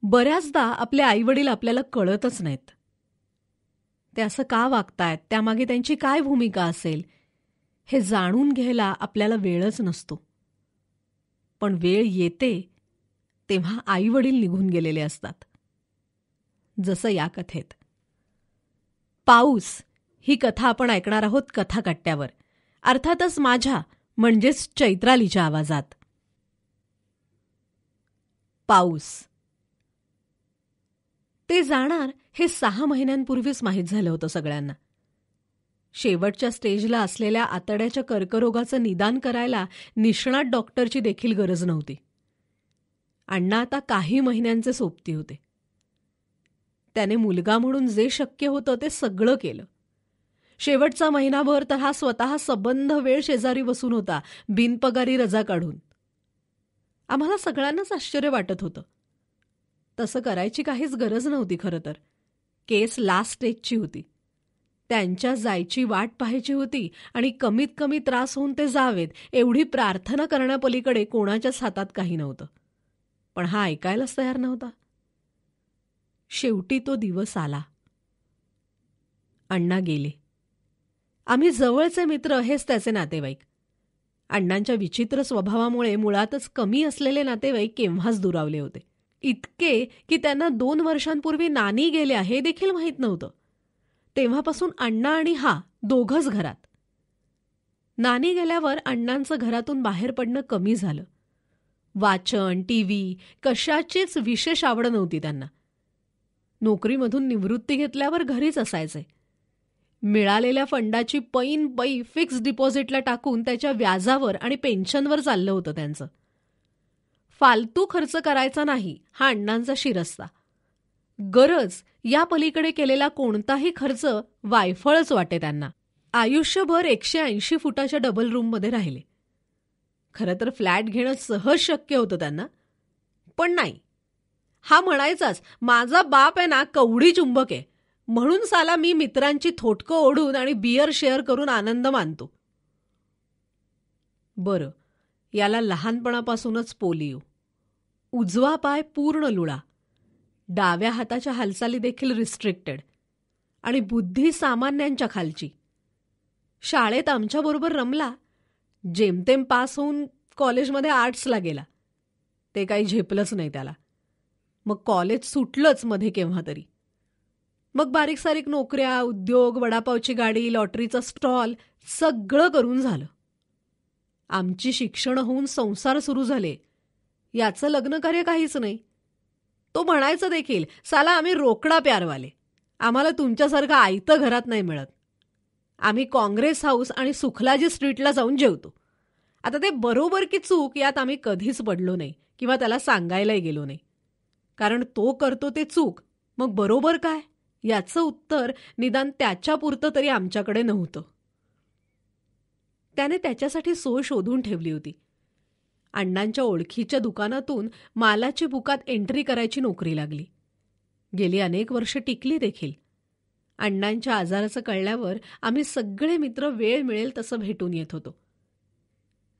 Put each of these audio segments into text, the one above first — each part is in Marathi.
बऱ्याचदा आपले आईवडील आपल्याला कळतच नाहीत. ते असं का वागतायत, त्यामागे त्यांची काय भूमिका असेल, हे जाणून घ्यायला आपल्याला वेळच नसतो. पण वेळ येते तेव्हा आईवडील निघून गेलेले असतात. जसं या कथेत. पाऊस ही कथा आपण ऐकणार आहोत कथाकट्ट्यावर, अर्थातच माझ्या म्हणजेच चैत्रालीच्या आवाजात. पाऊस. ते जाणार हे 6 महिन्यांपूर्वीच माहीत झालं होतं सगळ्यांना. शेवटच्या स्टेजला असलेल्या आतड्याच्या कर्करोगाचं निदान करायला निष्णात डॉक्टरची देखील गरज नव्हती. अण्णा आता काही महिन्यांचे सोबती होते. त्याने मुलगा म्हणून जे शक्य होतं ते सगळं केलं. शेवटचा महिनाभर तर हा स्वतः सबंध वेळ शेजारी बसून होता, बिनपगारी रजा काढून. आम्हाला सगळ्यांनाच आश्चर्य वाटत होतं. तसं करायची काहीच गरज नव्हती खरं तर. केस लास्ट स्टेजची होती. त्यांच्या जायची वाट पाहायची होती आणि कमीत कमी त्रास होऊन ते जावेत एवढी प्रार्थना करण्यापलीकडे कोणाच्याच हातात काही नव्हतं. पण हा ऐकायलाच तयार नव्हता. शेवटी तो दिवस आला. अण्णा गेले. आम्ही जवळचे मित्र हेच त्याचे नातेवाईक. अण्णांच्या विचित्र स्वभावामुळे मुळातच कमी असलेले नातेवाईक केव्हाच दुरावले होते. इतके की त्यांना 2 वर्षांपूर्वी नानी गेल्या हे देखील माहीत नव्हतं. तेव्हापासून अण्णा आणि हा दोघंच घरात. नानी गेल्यावर अण्णांचं घरातून बाहेर पडणं कमी झालं. वाचन, टीव्ही कशाचीच विशेष आवड नव्हती त्यांना. नोकरीमधून निवृत्ती घेतल्यावर घरीच असायचे. मिळालेल्या फंडाची पैन पै फिक्स डिपॉझिटला टाकून त्याच्या व्याजावर आणि पेन्शनवर चाललं होतं त्यांचं. फालतू खर्च करायचा नाही हा अण्णांचा शिरस्ता. गरज या पलीकडे केलेला कोणताही खर्च वायफळच वाटे त्यांना. आयुष्यभर 180 फुटाच्या डबल रूममध्ये राहिले. खरं तर फ्लॅट घेणं सहज शक्य होतं त्यांना. पण नाही. हा म्हणायचाच, माझा बाप आहे ना कवडी चुंबक आहे, म्हणून साला मी मित्रांची थोटकं ओढून आणि बियर शेअर करून आनंद मानतो. बरं, याला लहानपणापासूनच पोलिओ. उजवा पाय पूर्ण लुळा, डाव्या हाताच्या हालचाली देखील रिस्ट्रिक्टेड आणि बुद्धी सामान्यांच्या खालची. शाळेत आमच्याबरोबर रमला. जेमतेम पास होऊन कॉलेजमध्ये आर्ट्सला गेला. ते काही झेपलंच नाही त्याला. मग कॉलेज सुटलंच मध्ये केव्हा तरी. मग बारीक सारीक नोकऱ्या, उद्योग, वडापावची गाडी, लॉटरीचा स्टॉल सगळं करून झालं. आमची शिक्षण होऊन संसार सुरू झाले. याचं लग्नकार्य काहीच नाही. तो म्हणायचं देखील, साला आम्ही रोकडा प्यारवाले, आम्हाला तुमच्यासारखं आयतं घरात नाही मिळत. आम्ही काँग्रेस हाऊस आणि सुखलाजी स्ट्रीटला जाऊन जेवतो. आता ते बरोबर की चूक यात आम्ही कधीच पडलो नाही किंवा त्याला सांगायलाही गेलो नाही. कारण तो करतो ते चूक, मग बरोबर काय याचं उत्तर निदान त्याच्यापुरतं तरी आमच्याकडे नव्हतं. त्याने त्याच्यासाठी सोय शोधून ठेवली होती. अण्णांच्या ओळखीच्या दुकानातून मालाची बुकात एंट्री करायची नोकरी लागली. गेली अनेक वर्ष टिकली देखील. अण्णांच्या आजाराचं कळल्यावर आम्ही सगळे मित्र वेळ मिळेल तसं भेटून येत होतो.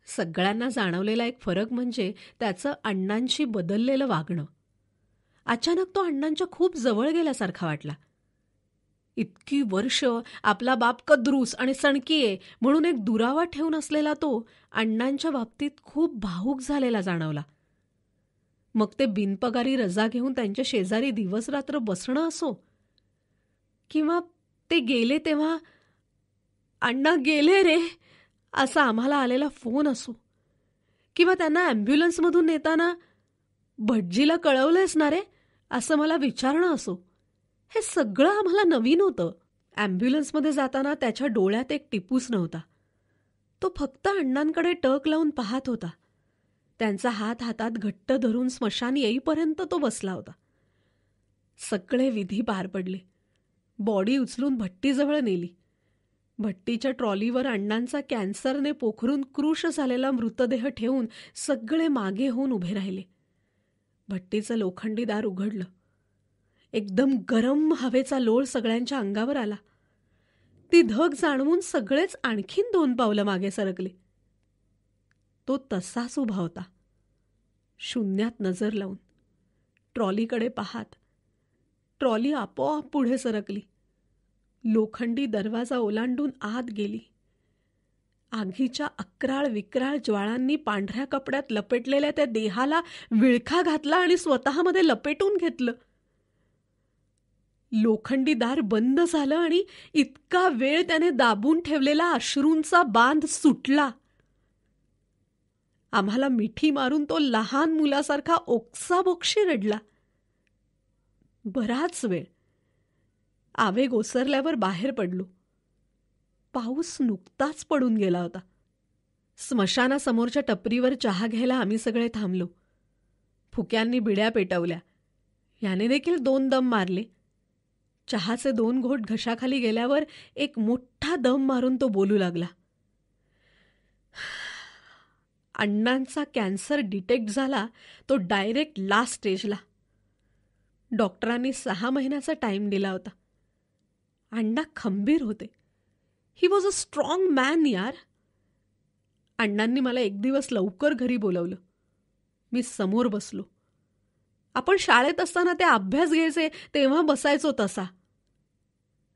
सगळ्यांना जाणवलेला एक फरक म्हणजे त्याचं अण्णांशी बदललेलं वागणं. अचानक तो अण्णांच्या खूप जवळ गेल्यासारखा वाटला. इतकी वर्ष आपला बाप कद्रूस आणि सणकीये म्हणून एक दुरावा ठेवून असलेला तो अण्णांच्या बाबतीत खूप भावूक झालेला जाणवला. मग ते बिनपगारी रजा घेऊन त्यांच्या शेजारी दिवसरात्र बसणं असो, किंवा ते गेले तेव्हा अण्णा गेले रे असा आम्हाला आलेला फोन असो, किंवा त्यांना ॲम्ब्युलन्समधून नेताना भटजीला कळवलंयस ना रे असं मला विचारणं असो, हे सगळं आम्हाला नवीन होतं. ॲम्ब्युलन्समध्ये जाताना त्याच्या डोळ्यात एक टिपूस नव्हता. तो फक्त अण्णांकडे टक लावून पाहत होता. त्यांचा हात हातात घट्ट धरून स्मशान येईपर्यंत तो बसला होता. सगळे विधी पार पडले. बॉडी उचलून भट्टीजवळ नेली. भट्टीच्या ट्रॉलीवर अण्णांचा कॅन्सरने पोखरून क्रूश झालेला मृतदेह ठेवून सगळे मागे होऊन उभे राहिले. भट्टीचं लोखंडी दार उघडलं. एकदम गरम हवेचा लोळ सगळ्यांच्या अंगावर आला. ती धग जाणवून सगळेच आणखीन 2 पावलं मागे सरकले. तो तसाच उभा होता, शून्यात नजर लावून. ट्रॉलीकडे पाहत ट्रॉली आपोआप पुढे सरकली. लोखंडी दरवाजा ओलांडून आत गेली. आगीच्या अक्राळ विक्राळ ज्वाळांनी पांढऱ्या कपड्यात लपेटलेल्या त्या देहाला विळखा घातला आणि स्वतःमध्ये लपेटून घेतलं. लोखंडी दार बंद झालं आणि इतका वेळ त्याने दाबून ठेवलेला अश्रूंचा बांध सुटला. आम्हाला मिठी मारून तो लहान मुलासारखा ओक्साबोक्शी रडला. बराच वेळ आवेग ओसरल्यावर बाहेर पडलो. पाऊस नुकताच पडून गेला होता. स्मशानासमोरच्या टपरीवर चहा घ्यायला आम्ही सगळे थांबलो. फुक्यांनी बिड्या पेटवल्या. याने देखील 2 दम मारले. चहाचे 2 घोट घशाखाली गेल्यावर एक मोठा दम मारून तो बोलू लागला. अण्णांचा कॅन्सर डिटेक्ट झाला तो डायरेक्ट लास्ट स्टेजला. डॉक्टरांनी 6 महिन्याचा टाईम दिला होता. अण्णा खंबीर होते. He was a strong man यार. अण्णांनी मला एक दिवस लवकर घरी बोलवलं. मी समोर बसलो. आपण शाळेत असताना ते अभ्यास घ्यायचे तेव्हा बसायचो तसा.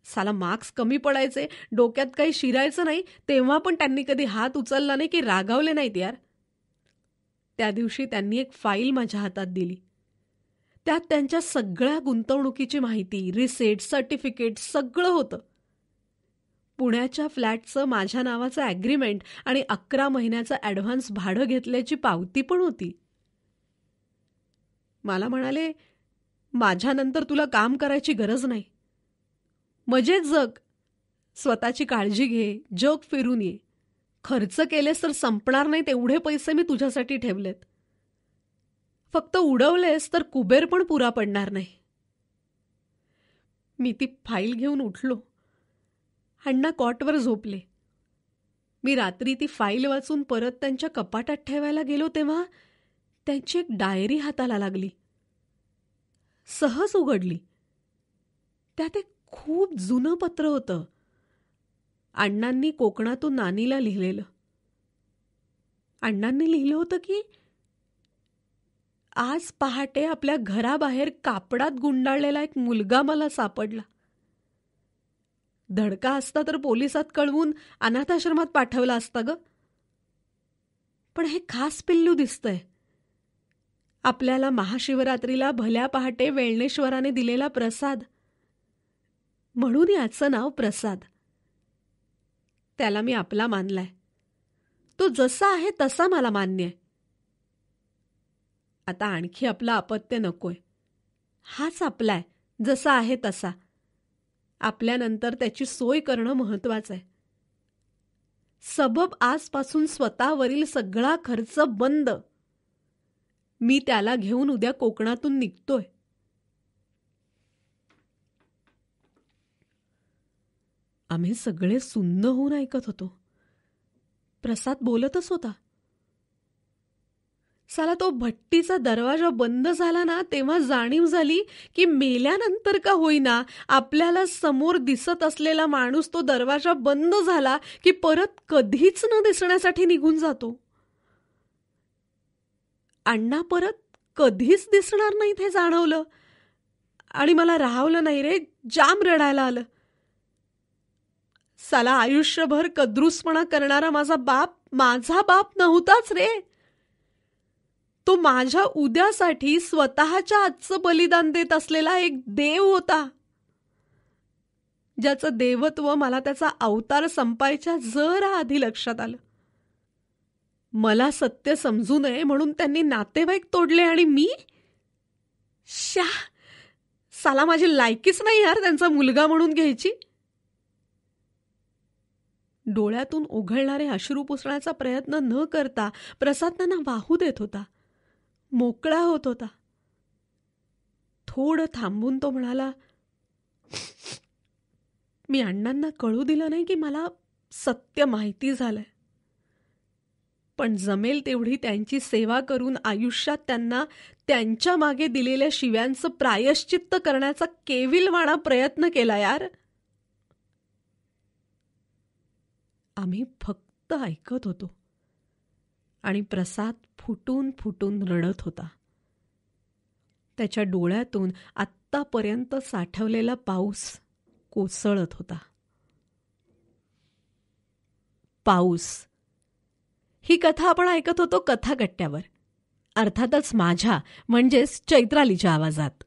साला मार्क्स कमी पडायचे, डोक्यात काही शिरायचं नाही तेव्हा पण त्यांनी कधी हात उचलला नाही की रागावले नाहीत यार. त्या दिवशी त्यांनी एक फाईल माझ्या हातात दिली. त्यात त्यांच्या सगळ्या गुंतवणुकीची माहिती, रिसेट, सर्टिफिकेट सगळं होतं. पुण्याच्या फ्लॅटचं माझ्या नावाचं ॲग्रीमेंट आणि 11 महिन्याचं ॲडव्हान्स भाडं घेतल्याची पावती पण होती. मला म्हणाले, माझ्यानंतर तुला काम करायची गरज नाही. मजेत जग, स्वतःची काळजी घे, जग फिरून ये. खर्च केलेस तर संपणार नाही तेवढे पैसे मी तुझ्यासाठी ठेवलेत. फक्त उडवलेस तर कुबेर पण पुरा पडणार नाही. मी ती फाईल घेऊन उठलो. अण्णा कॉटवर झोपले. मी रात्री ती फाईल वाचून परत त्यांच्या कपाटात ठेवायला गेलो तेव्हा त्यांची एक डायरी हाताला लागली. सहज उघडली. त्यात एक खूप जुनं पत्र होतं. अण्णांनी कोकणातून नानीला लिहिलेलं. अण्णांनी लिहिलं होतं की आज पहाटे आपल्या घराबाहेर कापडात गुंडाळलेला एक मुलगा मला सापडला. धडका असता तर पोलिसात कळवून अनाथाश्रमात पाठवला असता ग. पण हे खास पिल्लू दिसतंय. आपल्याला महाशिवरात्रीला भल्या पहाटे वेळणेश्वराने दिलेला प्रसाद, म्हणून याचं नाव प्रसाद. त्याला मी आपला मानलाय. तो जसा आहे तसा मला मान्य आहे. आता आणखी आपलं अपत्य नकोय. हाच आपलाय जसा आहे तसा. आपल्यानंतर त्याची सोय करणं महत्वाचं आहे. सबब आजपासून स्वतःवरील सगळा खर्च बंद. मी त्याला घेऊन उद्या कोकणातून निघतोय. आम्ही सगळे सुन्न होऊन ऐकत होतो. प्रसाद बोलतच होता. साला तो भट्टीचा दरवाजा बंद झाला ना तेव्हा जाणीव झाली की मेल्यानंतर का होईना आपल्याला समोर दिसत असलेला माणूस तो दरवाजा बंद झाला की परत कधीच न दिसण्यासाठी निघून जातो. अण्णा परत कधीच दिसणार नाहीत हे जाणवलं आणि मला राहावलं नाही रे. जाम रडायला आलं. साला आयुष्यभर कद्रूसपणा करणारा माझा बाप नव्हताच रे. तो माझ्या उद्यासाठी स्वतःच्या आजचं बलिदान देत असलेला एक देव होता, ज्याचं देवत्व मला त्याचा अवतार संपायच्या जरा आधी लक्षात आलं. मला सत्य समजू नये म्हणून त्यांनी नातेवाईक तोडले आणि मी साला माझी लायकीच नाही यार त्यांचा मुलगा म्हणून घ्यायची. डोळ्यातून ओघळणारे अश्रू पुसण्याचा प्रयत्न न करता प्रसाद त्यांना वाहू देत होता. मोकळा होत होता. थोडं थांबून तो म्हणाला, मी अण्णांना कळू दिलं नाही की मला सत्य माहिती झालंय. पण जमेल तेवढी त्यांची सेवा करून आयुष्यात त्यांना त्यांच्या मागे दिलेल्या शिव्यांचं प्रायश्चित्त करण्याचा केविलवाणा प्रयत्न केला यार. आम्ही फक्त ऐकत होतो आणि प्रसाद फुटून फुटून रडत होता. त्याच्या डोळ्यातून आत्तापर्यंत साठवलेला पाऊस कोसळत होता. पाऊस. ही कथा आपण ऐकत होतो कथाकट्ट्यावर, अर्थातच माझ्या म्हणजेच चैत्रालीच्या आवाजात.